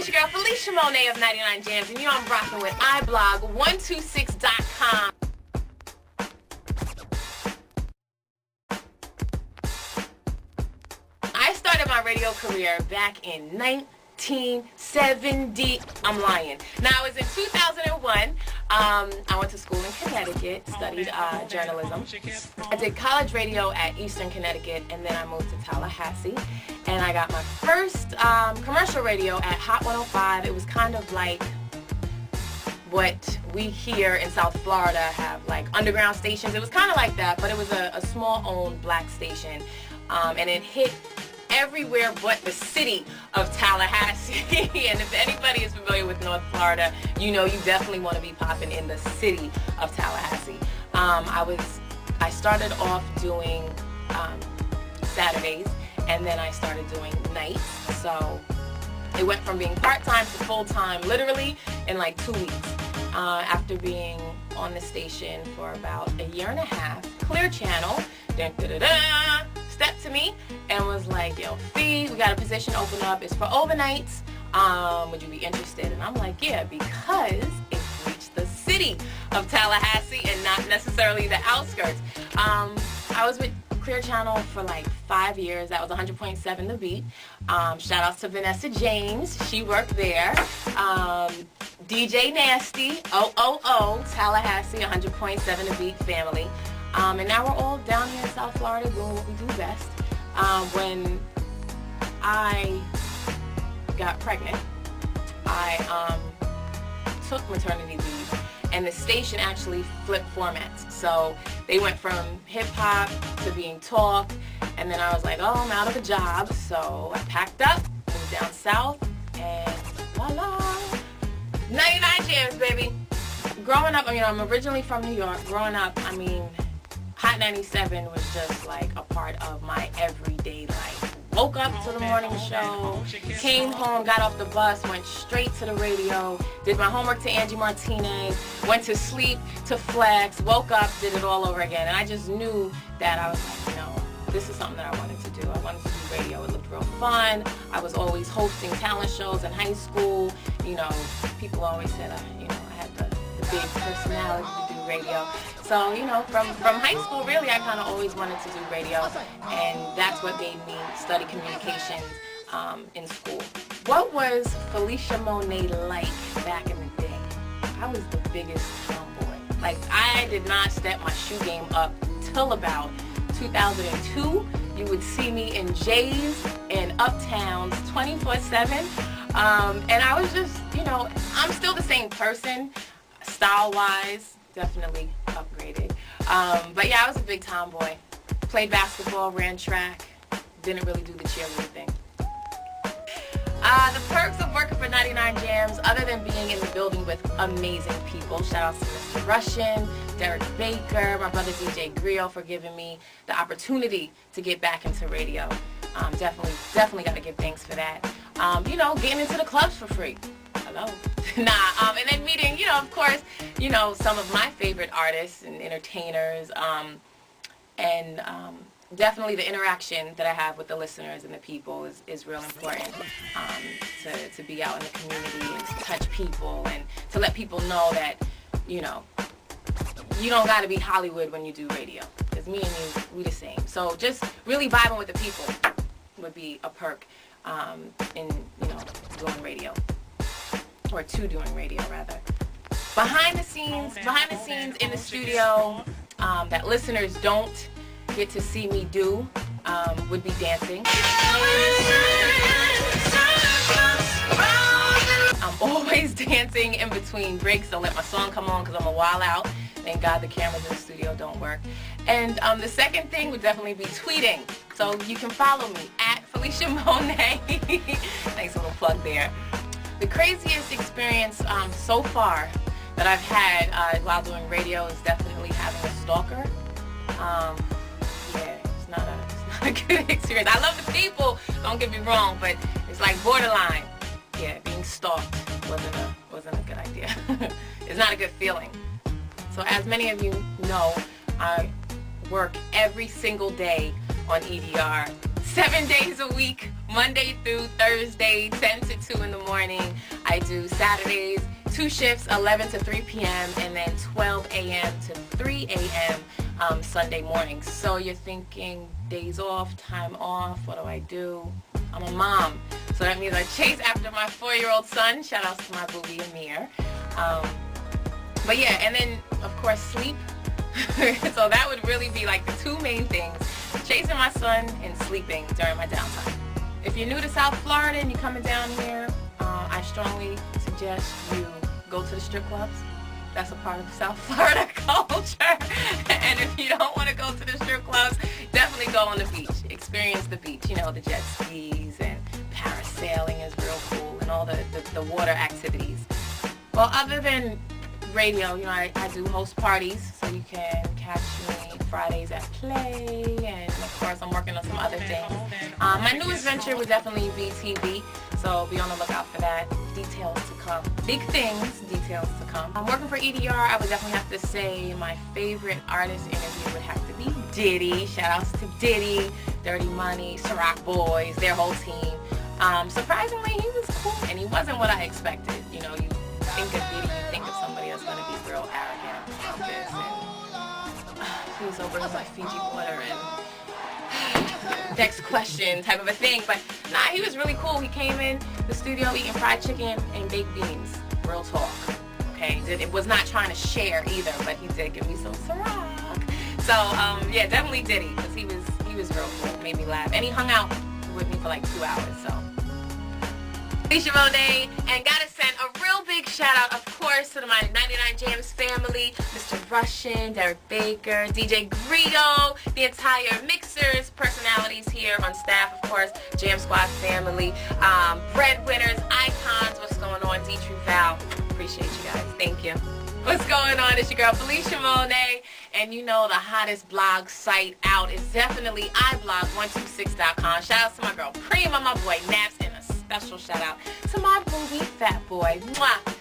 your girl Felisha Monet of 99 Jamz, and you know I'm rocking with iblog126.com. I started my radio career back in 1970. I'm lying. Now, I was in 2001. I went to school in Connecticut, studied journalism. I did college radio at Eastern Connecticut, and then I moved to Tallahassee. And I got my first commercial radio at Hot 105. It was kind of like what we here in South Florida have, like underground stations. It was kind of like that, but it was a small-owned black station. And it hit everywhere but the city of Tallahassee. And if anybody is familiar with North Florida, you know you definitely want to be popping in the city of Tallahassee. I started off doing Saturdays, and then I started doing nights. So it went from being part-time to full-time literally in like 2 weeks. After being on the station for about a year and a half, Clear Channel stepped to me and was like, yo, Fee, we got a position open up. It's for overnights. Would you be interested? And I'm like, yeah, because it reached the city of Tallahassee and not necessarily the outskirts. I was with Clear Channel for like 5 years. That was 100.7 The Beat. Shout outs to Vanessa James. She worked there. DJ Nasty, Tallahassee, 100.7 The Beat family. And now we're all down here in South Florida doing what we do best. When I got pregnant, I took maternity leave, and the station actually flipped formats. So they went from hip-hop to being talk, and then I was like, oh, I'm out of a job. So I packed up, moved down south, and voila, 99 Jamz, baby. Growing up, I'm originally from New York. Growing up, Hot 97 was just like a part of my everyday life. Woke up to the morning show, came home, got off the bus, went straight to the radio, did my homework to Angie Martinez, went to sleep to Flex, woke up, did it all over again. And I just knew that I was like, this is something that I wanted to do. I wanted to do radio. It looked real fun. I was always hosting talent shows in high school. People always said, I had the big personality to do radio. So, from high school, really, I kind of always wanted to do radio, and that's what made me study communications in school. What was Felisha Monet like back in the day? I was the biggest tomboy. Like, I did not step my shoe game up till about 2002. You would see me in J's and Uptowns 24/7, and I was just, I'm still the same person, style-wise. Definitely upgraded. But yeah, I was a big tomboy. Played basketball, ran track, didn't really do the cheerleading thing. The perks of working for 99 Jamz, other than being in the building with amazing people. Shout out to Mr. Russian, Derek Baker, my brother DJ Griot for giving me the opportunity to get back into radio. Definitely got to give thanks for that. Getting into the clubs for free. Hello. And then meeting, of course, some of my favorite artists and entertainers, and definitely the interaction that I have with the listeners and the people is real important, to be out in the community and to touch people and to let people know that, you don't got to be Hollywood when you do radio, because me and you, we the same. So just really vibing with the people would be a perk in, doing radio. Or doing radio, rather. Behind the scenes in the studio, that listeners don't get to see me do, would be dancing. I'm always dancing in between breaks. I'll let my song come on because I'm a while out. Thank God the cameras in the studio don't work. And the second thing would definitely be tweeting. So you can follow me at Felisha Monet. Thanks, a little plug there. The craziest experience so far that I've had while doing radio is definitely having a stalker. It's not a good experience. I love the people, don't get me wrong, but it's like borderline. Yeah, being stalked wasn't a good idea. It's not a good feeling. So as many of you know, I work every single day on EDR, 7 days a week, Monday through Thursday, 10 to 2 in the morning. do Saturdays, 2 shifts, 11 to 3 p.m. and then 12 a.m. to 3 a.m. Sunday mornings. So you're thinking days off, time off, what do I do? I'm a mom. So that means I chase after my 4-year-old son. Shout outs to my booby Amir. But yeah, and then of course sleep. So that would really be like the 2 main things. Chasing my son and sleeping during my downtime. If you're new to South Florida and you're coming down here, I strongly suggest you go to the strip clubs. That's a part of South Florida culture. And if you don't want to go to the strip clubs, definitely go on the beach. Experience the beach. You know, the jet skis and parasailing is real cool and all the water activities. Well, other than radio, you know, I do host parties, so you can catch me Fridays at Play, and of course I'm working on some other things. My newest venture would definitely be TV, so be on the lookout for that. Details to come. Big things, details to come. I'm working for EDR. I would definitely have to say my favorite artist interview would have to be Diddy. Shout outs to Diddy, Dirty Money, Ciroc Boys, their whole team. Surprisingly, he was cool, and he wasn't what I expected. You know, you think of Diddy, you think of somebody that's going to be real arrogant, pompous, and please open my Fiji water and next question type of a thing. But nah, he was really cool. He came in the studio eating fried chicken and baked beans. Real talk. Okay, it was not trying to share either, but he did give me some Ciroc. So yeah, definitely Diddy, because he was real cool. Made me laugh, and he hung out with me for like 2 hours. So Felisha Monet, and gotta send a real big shout out, of course, to my 99 Jamz family, Mr. Russian, Derek Baker, DJ Greedo, the entire mixers, personalities here on staff, of course, Jam Squad family, breadwinners, icons, what's going on, Dietrich Val, appreciate you guys, thank you. What's going on? It's your girl Felisha Monet, and you know the hottest blog site out is definitely iblog126.com. Shout out to my girl Prima, my boy Naps, and a special shout out to my booby Fat Boy. Mwah!